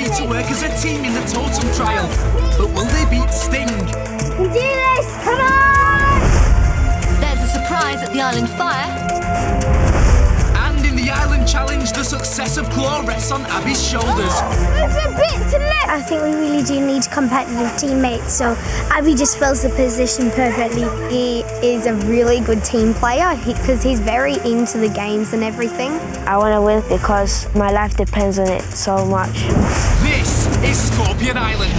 ready to work as a team in the Totem Trial. But will they beat Sting? We do this! Come on! There's a surprise at the Island Fire. And in the Island Challenge, the success of Claw rests on Abby's shoulders. There's a bit to lift! I think we really do need competitive teammates, so Abby just fills the position perfectly. He is a really good team player because he's very into the games and everything. I want to win because my life depends on it so much. This is Scorpion Island.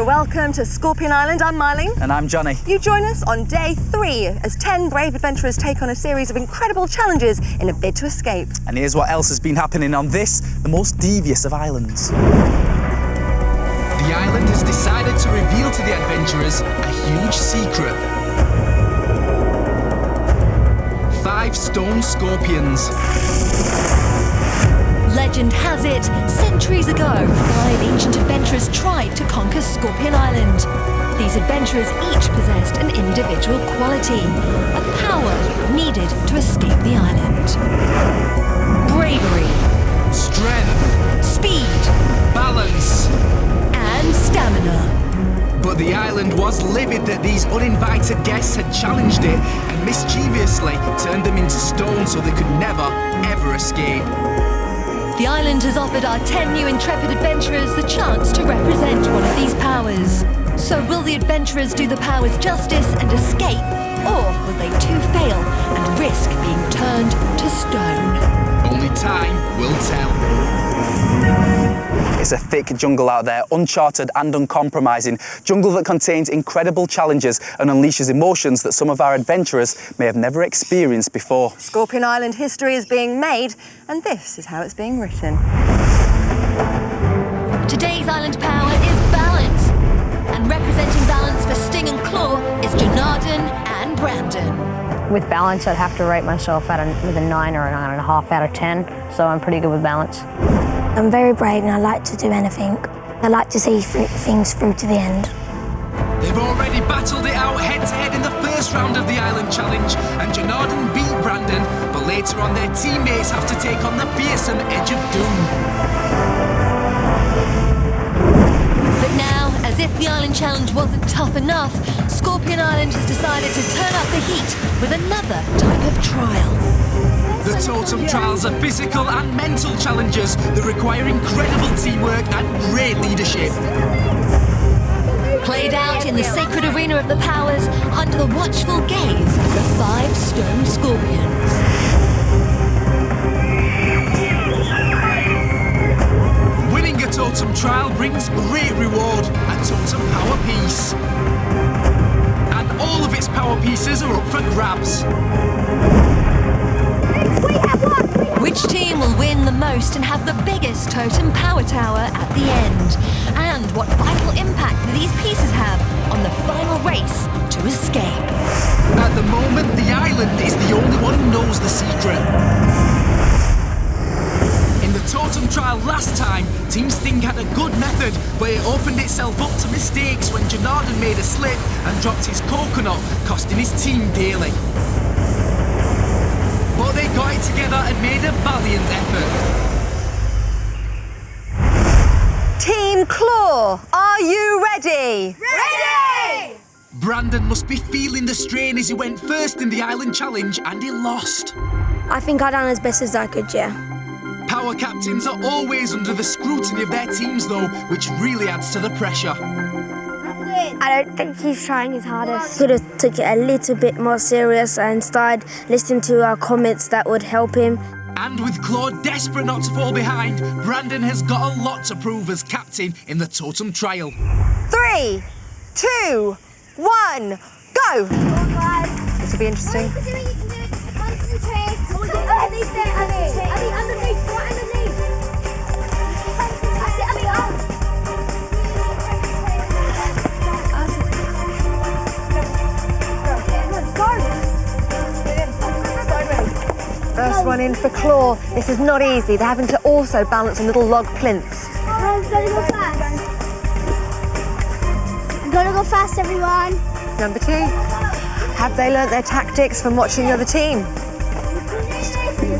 Welcome to Scorpion Island. I'm Marlene. And I'm Johnny. You join us on day 3 as 10 brave adventurers take on a series of incredible challenges in a bid to escape. And here's what else has been happening on this, the most devious of islands. The island has decided to reveal to the adventurers a huge secret. 5 stone scorpions. Legend has it, centuries ago, 5 ancient adventurers tried to conquer Scorpion Island. These adventurers each possessed an individual quality, a power needed to escape the island. Bravery, Strength, speed, balance, and stamina. But the island was livid that these uninvited guests had challenged it and mischievously turned them into stone so they could never, ever escape. The island has offered our 10 new intrepid adventurers the chance to represent one of these powers. So will the adventurers do the powers justice and escape, or will they too fail and risk being turned to stone? Only time will tell. It's a thick jungle out there, uncharted and uncompromising. Jungle that contains incredible challenges and unleashes emotions that some of our adventurers may have never experienced before. Scorpion Island history is being made, and this is how it's being written. Today's island power is balance. And representing balance for Sting and Claw is Janardan and Brandon. With balance, I'd have to rate myself with a 9 or a 9.5 out of 10, so I'm pretty good with balance. I'm very brave and I like to do anything. I like to see things through to the end. They've already battled it out head-to-head in the first round of the Island Challenge, and Janardan beat Brandon, but later on their teammates have to take on the fearsome Edge of Doom. But now, as if the Island Challenge wasn't tough enough, Scorpion Island has decided to turn up the heat with another type of trial. The Totem Trials are physical and mental challenges that require incredible teamwork and great leadership. Played out in the sacred arena of the powers under the watchful gaze of the 5 stone scorpions. Winning a Totem Trial brings great reward, a Totem Power Piece. And all of its power pieces are up for grabs. Which team will win the most and have the biggest Totem Power Tower at the end? And what vital impact do these pieces have on the final race to escape? At the moment, the island is the only one who knows the secret. In the Totem Trial last time, Team Sting had a good method, but it opened itself up to mistakes when Janardan made a slip and dropped his coconut, costing his team dearly. But they got it together and made a valiant effort. Team Claw, are you ready? Ready! Brandon must be feeling the strain as he went first in the Island Challenge and he lost. I think I done as best as I could, yeah. Power captains are always under the scrutiny of their teams though, which really adds to the pressure. I don't think he's trying his hardest. Could have took it a little bit more serious and started listening to our comments that would help him. And with Claude desperate not to fall behind, Brandon has got a lot to prove as captain in the Totem Trial. 3, 2, 1, go! This will be interesting. everyone in for Claw. This is not easy. They're having to also balance on little log plinths. Gotta go fast. Gotta go fast, everyone. Number 2. Have they learnt their tactics from watching the other team?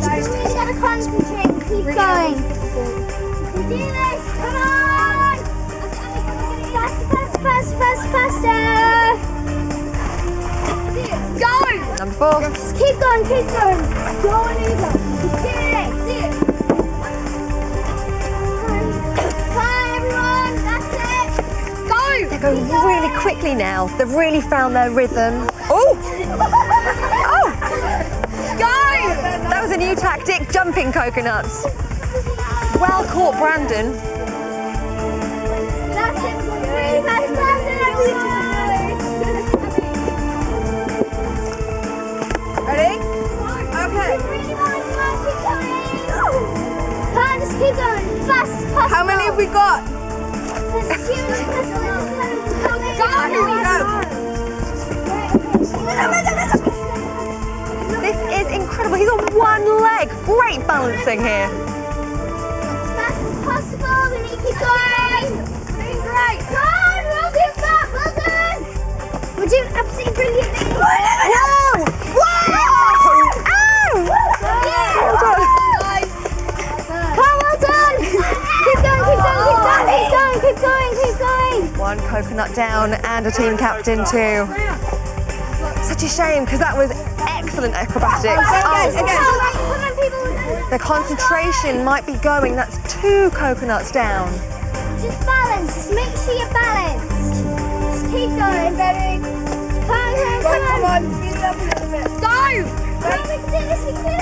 Just gotta concentrate. Keep going. You can do this. Come on. Faster. Go. Number 4. Just keep going. Go on, Eva. Do it. Come on, everyone. That's it. Go. They're going really quickly now. They've really found their rhythm. Oh! Oh! Go! That was a new tactic, jumping coconuts. Well caught, Brandon. That's it. Really fast, Ready? Okay. Come on, just keep going. Fast as possible. How many have we got? This is incredible. He's on one leg. Great balancing here. As fast as possible. We need to keep going. Doing great. Come on, we'll do that. Well done. We're doing absolutely brilliantly. Whoa! Whoa! Ow! Yeah. Well done. Come on, well done. Keep going. One coconut down and a team captain too. Such a shame because that was excellent acrobatics. The concentration might be going. That's 2 coconuts down. Just balance. Just make sure you're balanced. Just keep going, baby. Come on. Speed it up a little bit. Go! We can do this. Go.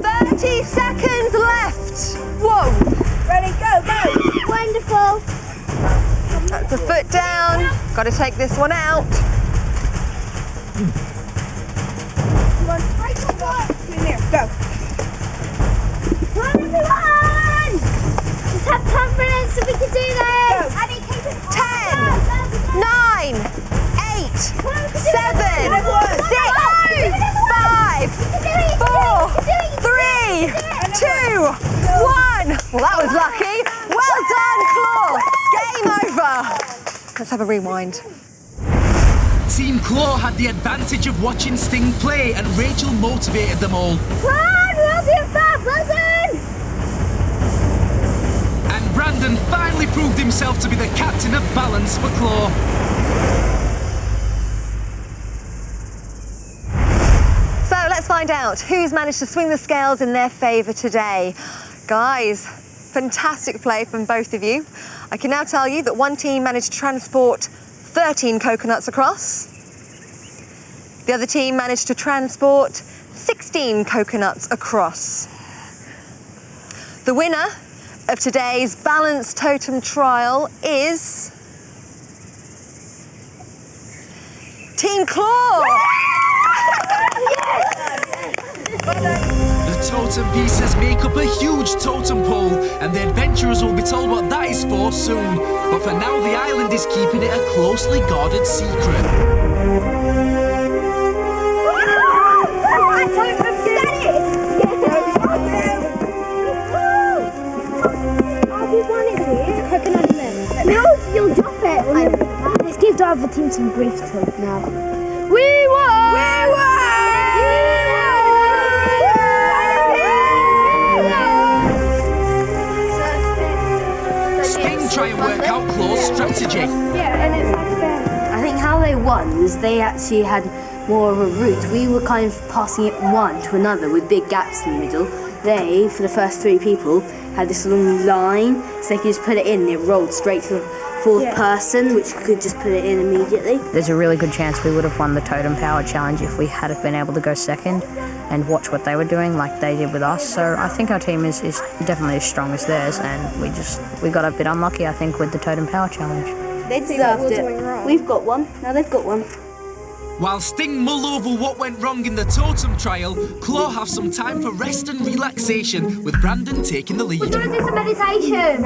30 seconds left. Whoa. Ready, go. Wonderful. That's a foot down. Got to take this one out. Go. Come on, everyone! Just have confidence that we can do this. Abby, keep it 10, 9, 8, 7, 6, 5, 4, 3, 2, 1. Well, that was lucky. Well done, Claw. Game over. Let's have a rewind. Team Claw had the advantage of watching Sting play, and Rachel motivated them all. Come on, we'll do that. Well done. And Brandon finally proved himself to be the captain of balance for Claw. So let's find out who's managed to swing the scales in their favour today. Guys, fantastic play from both of you. I can now tell you that one team managed to transport 13 coconuts across. The other team managed to transport 16 coconuts across. The winner of today's Balanced Totem Trial is Team Claw! The totem pieces make up a huge totem pole, and the adventurers will be told what that is for soon. But for now, the island is keeping it a closely guarded secret. No, you'll drop it. Let's give the other team some grief talk now. We won! We won! Sting try and work out Claw's strategy. Yeah, and it's like fair. I think how they won was they actually had more of a route. We were kind of passing it one to another with big gaps in the middle. They, for the first 3 people, had this long line, so they could just put it in. They rolled straight to the fourth person, which could just put it in immediately. There's a really good chance we would have won the Totem Power Challenge if we had been able to go second and watch what they were doing like they did with us. So I think our team is definitely as strong as theirs, and we got a bit unlucky, I think, with the Totem Power Challenge. They deserved it. We've got one. Now they've got one. While Sting mull over what went wrong in the Totem Trial, Claw have some time for rest and relaxation, with Brandon taking the lead. We're going to do some meditation.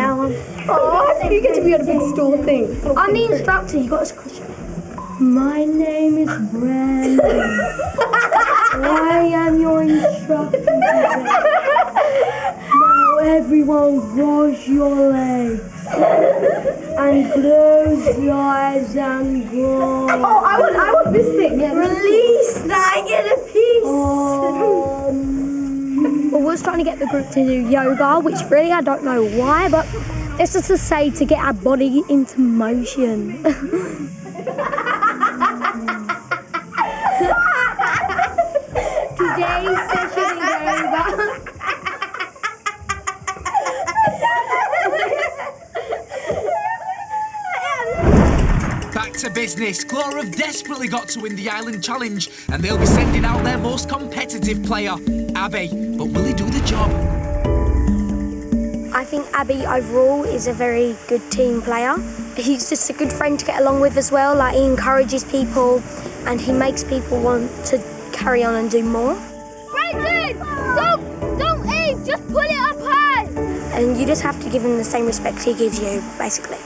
Oh, you get to be on a big store thing. I'm the instructor. You got to question. My name is Brandon. I am your instructor. Now everyone cross your legs and close your eyes and go. Oh, I want this thing. Release that, get a piece. Well, we was trying to get the group to do yoga, which really I don't know why, but it's just to say to get our body into motion. Today's session is over. Back to business. Claw have desperately got to win the Island Challenge, and they'll be sending out their most competitive player, Abby. But will he do the job? I think Abby overall is a very good team player. He's just a good friend to get along with as well. Like, he encourages people and he makes people want to carry on and do more. Brendan, don't aim, just pull it up high. And you just have to give him the same respect he gives you, basically.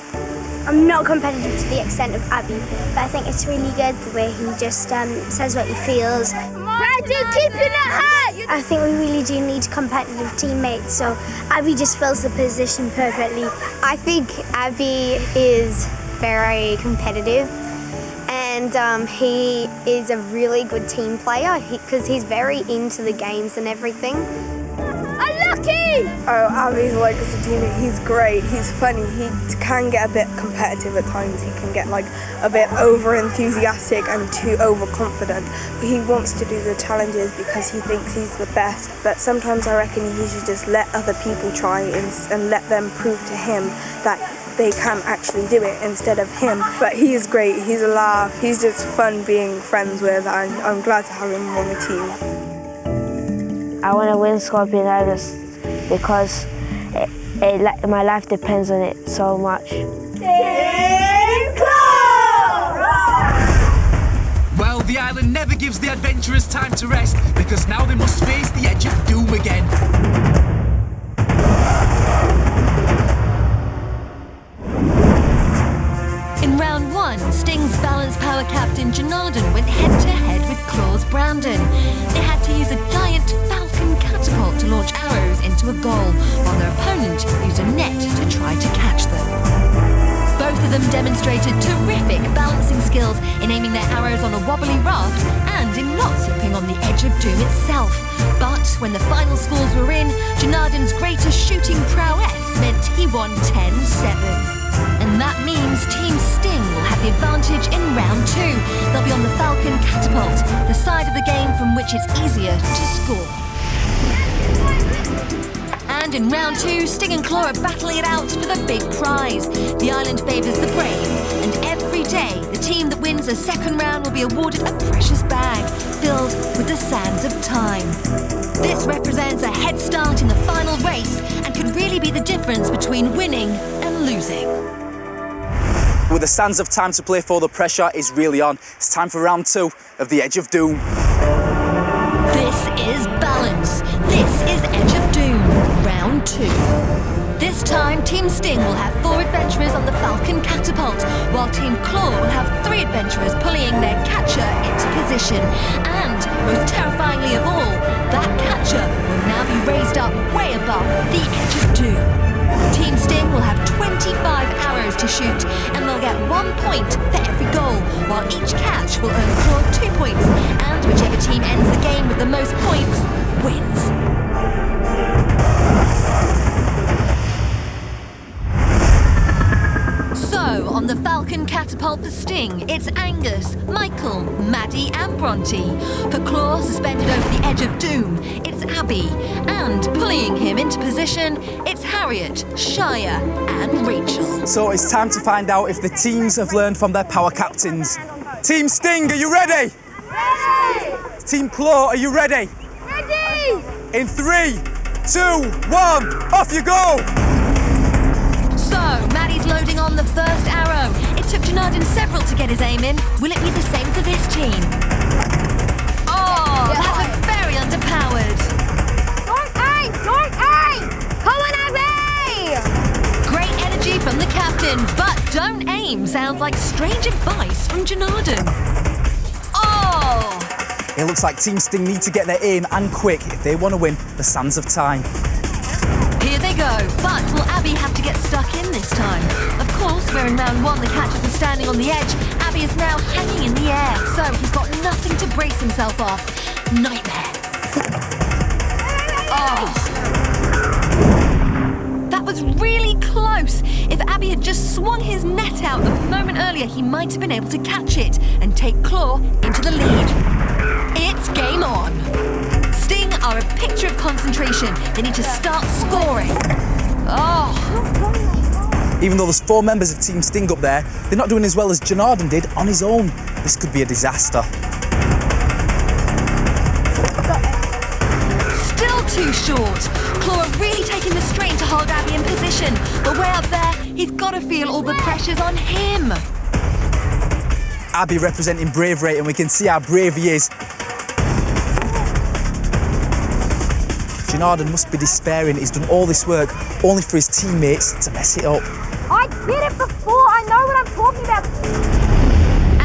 I'm not competitive to the extent of Abby, but I think it's really good the way he just says what he feels. Brendan, keeping it high. I think we really do need competitive teammates, so Abby just fills the position perfectly. I think Abby is very competitive, and he is a really good team player because he's very into the games and everything. Unlucky! Oh, Abby's like as a teammate, he's great, he's funny, he can get a bit competitive at times, he can get like a bit over enthusiastic and too overconfident, but he wants to do the challenges because he thinks he's the best, but sometimes I reckon he should just let other people try and let them prove to him that they can actually do it instead of him. But he is great, he's a laugh, he's just fun being friends with, and I'm glad to have him on the team. I want to win Scorpion Islands because my life depends on it so much. Well, the island never gives the adventurers time to rest, because now they must face the edge of doom again. In round one, Sting's Balance Power captain Janardan went head-to-head with Claw's Brandon. They had to use a giant falcon catapult to launch arrows into a goal, while their opponent used a net to try to catch them. Both of them demonstrated terrific balancing skills in aiming their arrows on a wobbly raft and in not slipping on the edge of doom itself. But when the final scores were in, Janardan's greater shooting prowess meant he won 10-7. And that means Team Sting will have the advantage in round two. They'll be on the Falcon Catapult, the side of the game from which it's easier to score. And in round two, Sting and Claw are battling it out for the big prize. The island favours the brave, and every day, the team that wins a second round will be awarded a precious bag filled with the sands of time. This represents a head start in the final race and can really be the difference between winning and losing. With the sands of time to play for, the pressure is really on. It's time for round two of the Edge of Doom. This is Balance. This is Edge of Doom, round two. This time, Team Sting will have 4 adventurers on the Falcon Catapult, while Team Claw will have 3 adventurers pulling their catcher into position. And, most terrifyingly of all, that catcher will now be raised up way above the Edge of Doom. Team Sting will have 25 arrows to shoot, and they'll get 1 point for every goal, while each catch will earn Claw 2 points, and whichever team ends the game with the most points wins. So, on the Falcon Catapult for Sting, it's Angus, Michael, Maddie and Bronte. For Claw, suspended over the Edge of Doom, it's Abby. And pulling him into position, it's Harriet, Shia and Rachel. So it's time to find out if the teams have learned from their power captains. Team Sting, are you ready? Ready! Team Claw, are you ready? Ready! In 3, 2, 1, off you go! So, Maddie's loading on the first arrow. It took Janardan several to get his aim in. Will it be the same for this team? Oh, that looked very underpowered. Don't aim! Don't aim! Come on, Abby! Great energy from the captains, but don't aim sounds like strange advice from Janardan. Oh! It looks like Team Sting need to get their aim and quick if they want to win the Sands of Time. Here they go, but will Abby have to get stuck in this time? Of course, where in round 1 the catcher was standing on the edge, Abby is now hanging in the air, so he's got nothing to brace himself off. Nightmare. Oh. That was really close. If Abby had just swung his net out a moment earlier, he might have been able to catch it and take Claw into the lead. It's game on. Sting are a picture of concentration. They need to start scoring. Oh. Even though there's 4 members of Team Sting up there, they're not doing as well as Janardan did on his own. This could be a disaster. Still too short. Claw are really taking the strain to hold Abby in position, but way up there, he's got to feel all the pressures on him. Abby representing bravery, and we can see how brave he is. Janardan must be despairing. He's done all this work only for his teammates to mess it up. I did it before. I know what I'm talking about.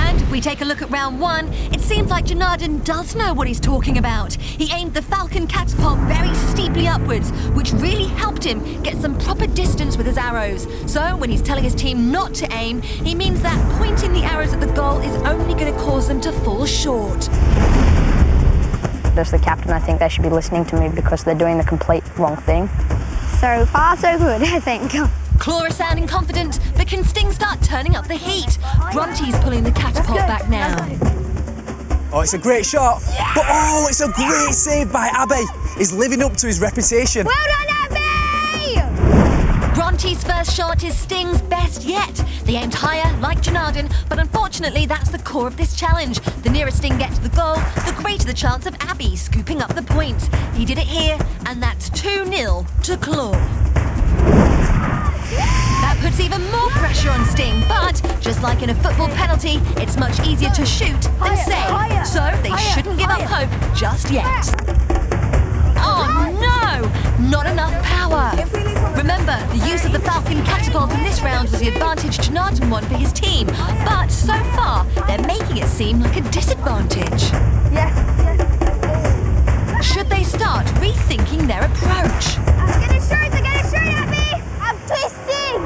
And if we take a look at round 1, it seems like Janardan does know what he's talking about. He aimed the Falcon catapult very steeply upwards, which really helped him get some proper distance with his arrows. So when he's telling his team not to aim, he means that pointing the arrows at the goal is only going to cause them to fall short. As the captain, I think they should be listening to me because they're doing the complete wrong thing. So far, so good, I think. Claw is sounding confident, but can Sting start turning up the heat? Bronte's pulling the catapult back now. Oh, it's a great shot. Yeah! But oh, it's a great save by Abby. He's living up to his reputation. Well done, Abby! Bronte's first shot is Sting's best yet. They aimed higher, like Janardan, but unfortunately that's the core of this challenge. The nearer Sting gets to the goal, the greater the chance of Abby scooping up the points. He did it here, and that's 2-0 to Claw. That puts even more pressure on Sting, but just like in a football penalty, it's much easier to shoot than save. So they shouldn't give up hope just yet. Oh no! Not enough power. Remember, the use of the Falcon catapult in this round was the advantage Janardan won for his team, but so far they're making it seem like a disadvantage. Yes. Should they start rethinking their approach? Get a shoot, Abby! I'm twisting!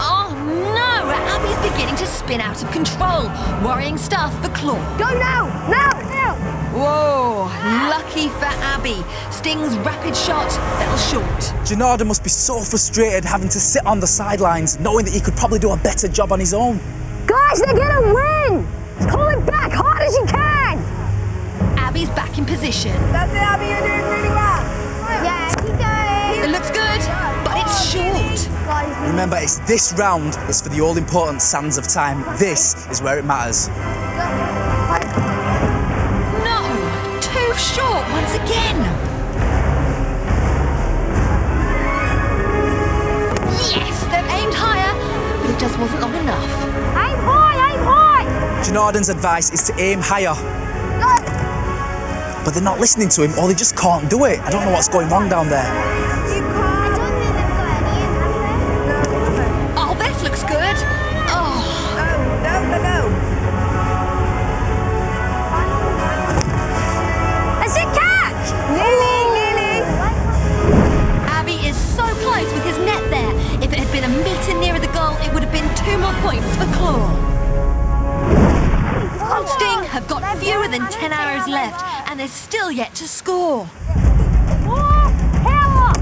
Oh no! Abby's beginning to spin out of control, worrying stuff for Claw. Go now! Now! Whoa! Lucky for Abby. Sting's rapid shot fell short. Janardan must be so frustrated having to sit on the sidelines, knowing that he could probably do a better job on his own. Guys, they're gonna win! Pull it back hard as you can! Abby's back in position. That's it, Abby, you're doing really well. Yeah, keep going. It looks good, but it's short. Remember, it's this round that's for the all-important Sands of Time. This is where it matters. No! Too short once again. Yes, they've aimed higher, but it just wasn't long enough. Aim high, aim high! Janardan's advice is to aim higher. But they're not listening to him, or they just can't do it. I don't know what's going wrong down there. Oh, this looks good. Oh. No. That's a catch! Nearly. Abby is so close with his net there. If it had been a metre nearer the goal, it would have been 2 more points for Claw. Sting have got fewer than 10 arrows left, and they're still yet to score. Power!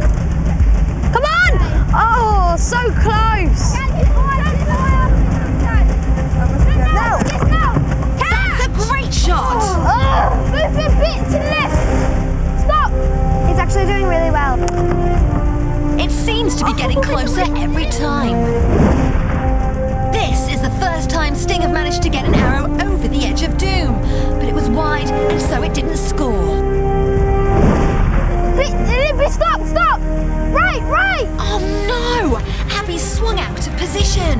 Come on! Oh, so close! That's a great shot! Move a bit to the left! Stop! He's actually doing really well. It seems to be getting closer every time. This is the first time Sting have managed to get an arrow over the edge of doom, but it was wide and so it didn't score. Stop! Right! Oh no! Abby swung out of position.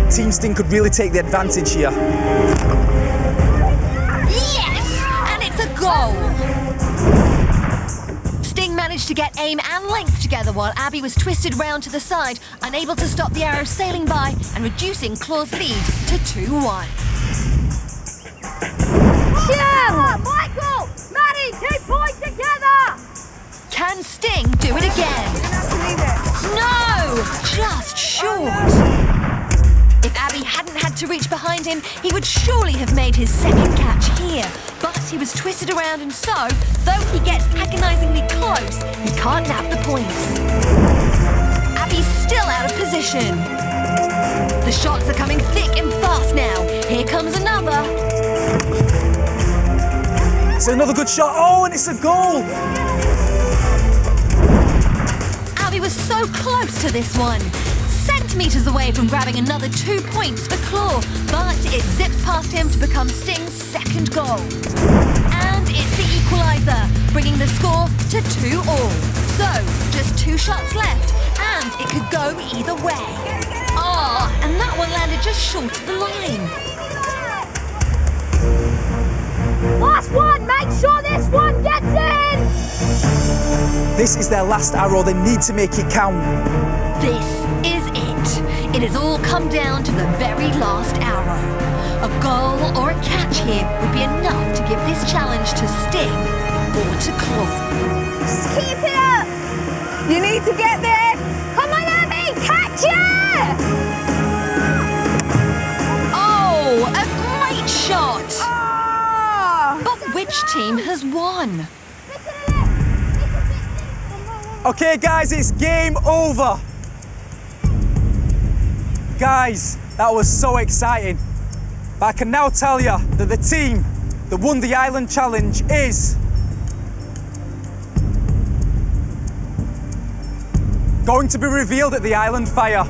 Team Sting could really take the advantage here. Yes! And it's a goal! Sting managed to get aim and length together while Abby was twisted round to the side, unable to stop the arrow sailing by and reducing Claw's lead to 2-1. Michael! Can Sting do it again? No! Just short. If Abby hadn't had to reach behind him, he would surely have made his second catch here. But he was twisted around, and so, though he gets agonisingly close, he can't nab the points. Abby's still out of position. The shots are coming thick and fast now. Here comes another. It's another good shot. Oh, and it's a goal. Abby was so close to this one. Centimetres away from grabbing another 2 points for Claw, but it zips past him to become Sting's second goal. And it's the equaliser, bringing the score to 2-2. So, just 2 shots left, and it could go either way. Ah, and that one landed just short of the line. Last one! Make sure this one gets in! This is their last arrow. They need to make it count. This is it. It has all come down to the very last arrow. A goal or a catch here would be enough to give this challenge to Sting or to Claw. Just keep it up! You need to get this! Come on, Abby! Catch it! Oh, a great shot! But which team has won? Okay, guys, it's game over. Guys, that was so exciting. But I can now tell you that the team that won the Island Challenge is going to be revealed at the Island Fire.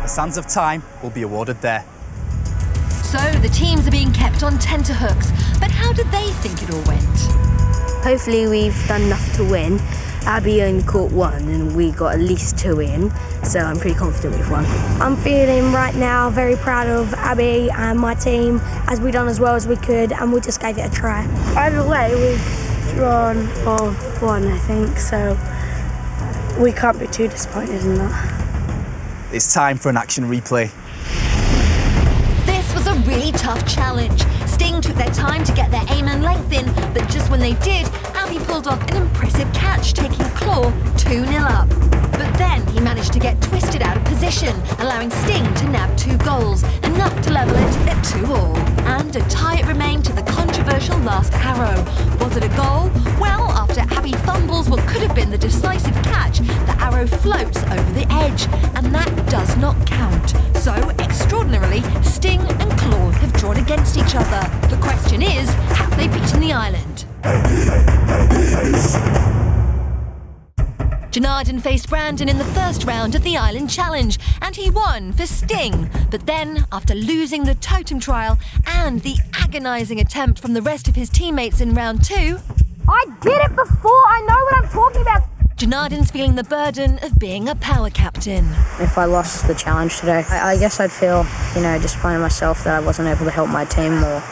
The Sands of Time will be awarded there. So the teams are being kept on tenterhooks, but how did they think it all went? Hopefully we've done enough to win. Abby only caught 1 and we got at least 2 in, so I'm pretty confident we've won. I'm feeling right now very proud of Abby and my team, as we done as well as we could, and we just gave it a try. Either way, we've drawn or won, I think, so we can't be too disappointed in that. It's time for an action replay. This was a really tough challenge. Sting took their time to get their aim and length in, but just when they did, Abby pulled off an impressive catch, taking Claw 2-0 up. But then he managed to get twisted out of position, allowing Sting to nab 2 goals, enough to level it at 2-2. And a tie it remained to the controversial last arrow. Was it a goal? Well, after Abby fumbles what could have been the decisive catch, the arrow floats over the edge, and that does not count. So, extraordinarily, Sting and Claw have drawn against each other. The question is, have they beaten the island? Janardan faced Brandon in the first round of the Island Challenge, and he won for Sting. But then, after losing the Totem Trial and the agonising attempt from the rest of his teammates in round 2... I did it before! I know what I'm talking about! Janardan's feeling the burden of being a power captain. If I lost the challenge today, I guess I'd feel, disappointed in myself that I wasn't able to help my team more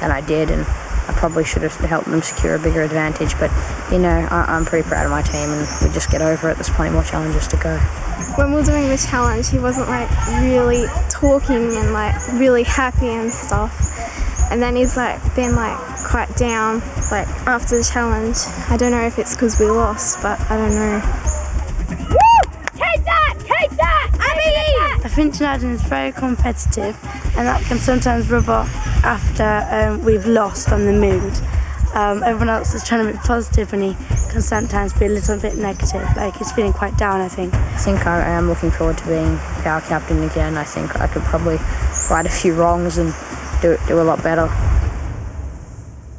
than I did, and I probably should have helped them secure a bigger advantage, but, I'm pretty proud of my team, and we just get over it. There's plenty more challenges to go. When we were doing the challenge, he wasn't really talking and really happy and stuff. And then he's been quite down after the challenge. I don't know if it's because we lost, but I don't know. Woo! Take that! Take that! Abby! I think Janardan is very competitive, and that can sometimes rub off after we've lost on the mood. Everyone else is trying to be positive, and he can sometimes be a little bit negative. He's feeling quite down, I think. I think I am looking forward to being power captain again. I think I could probably right a few wrongs and do a lot better.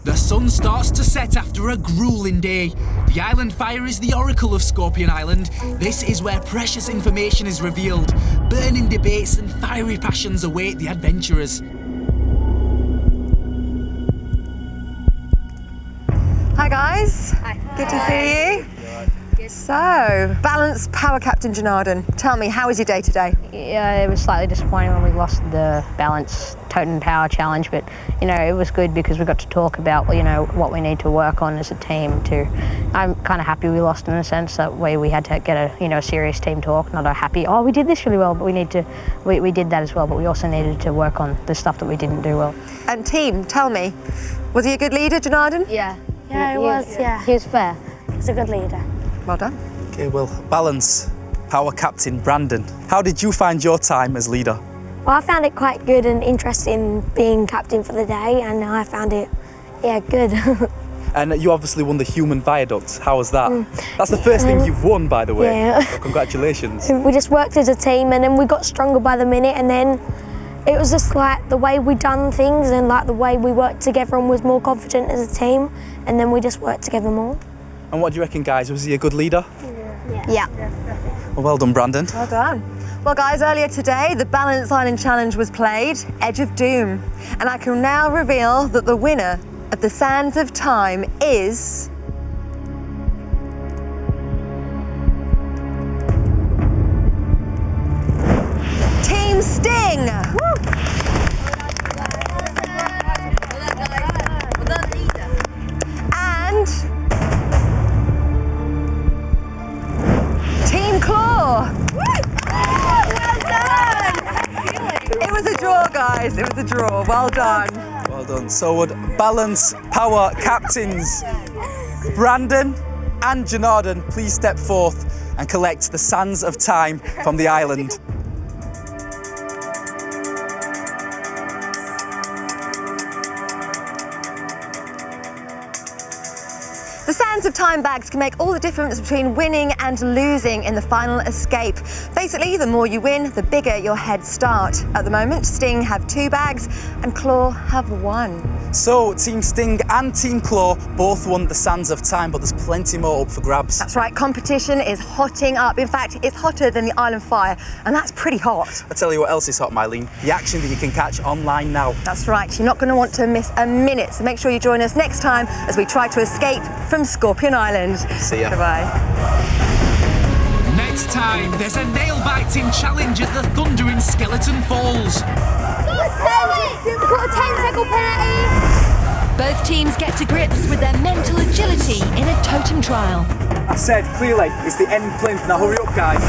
The sun starts to set after a grueling day. The Island Fire is the oracle of Scorpion Island. This is where precious information is revealed. Burning debates and fiery passions await the adventurers. Hi guys. Hi. Good to see you. So, balanced power captain Janardan, tell me, how was your day today? Yeah, it was slightly disappointing when we lost the balance Totem Power challenge, but you know, it was good because we got to talk about, you know, what we need to work on as a team too. I'm kind of happy we lost in a sense, that way we had to get a, you know, serious team talk, not a happy, oh, we did this really well, but we did that as well, but we also needed to work on the stuff that we didn't do well. And team, tell me, was he a good leader, Janardan? Yeah, he was, yeah. He was fair. He's a good leader. Well done. Okay, well, balance power captain Brandon. How did you find your time as leader? Well, I found it quite good and interesting being captain for the day, and I found it, yeah, good. And you obviously won the Human Viaduct. How was that? That's the first thing you've won, by the way. Yeah. So congratulations. We just worked as a team, and then we got stronger by the minute, and then it was just like the way we done things and like the way we worked together and was more confident as a team, and then we just worked together more. And what do you reckon, guys? Was he a good leader? Yeah. Well done, Brandon. Well done. Well, guys, earlier today, the Balance Island Challenge was played, Edge of Doom. And I can now reveal that the winner of the Sands of Time is... Team Sting! And... Team Claw! Well done! It was a draw, guys. It was a draw. Well done. Well done. So would balance power captains Brandon and Janardan please step forth and collect the Sands of Time from the island. The Sands of Time bags can make all the difference between winning and losing in the final escape. Basically, the more you win, the bigger your head start. At the moment, Sting have 2 bags and Claw have 1. So, Team Sting and Team Claw both won the Sands of Time, but there's plenty more up for grabs. That's right, competition is hotting up. In fact, it's hotter than the Island Fire, and that's pretty hot. I tell you what else is hot, Mylene. The action that you can catch online now. That's right, you're not going to want to miss a minute, so make sure you join us next time as we try to escape from Scorpion Island. See ya. Goodbye. Next time, there's a nail-biting challenge at the thundering Skeleton Falls. We've got a 10-second penalty. Both teams get to grips with their mental agility in a totem trial. I said clearly, it's the end plinth. Now hurry up, guys.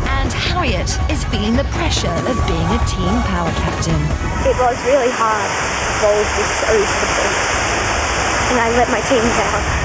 And Harriet is feeling the pressure of being a team power captain. It was really hard. The bowls were so slippery, and I let my team down.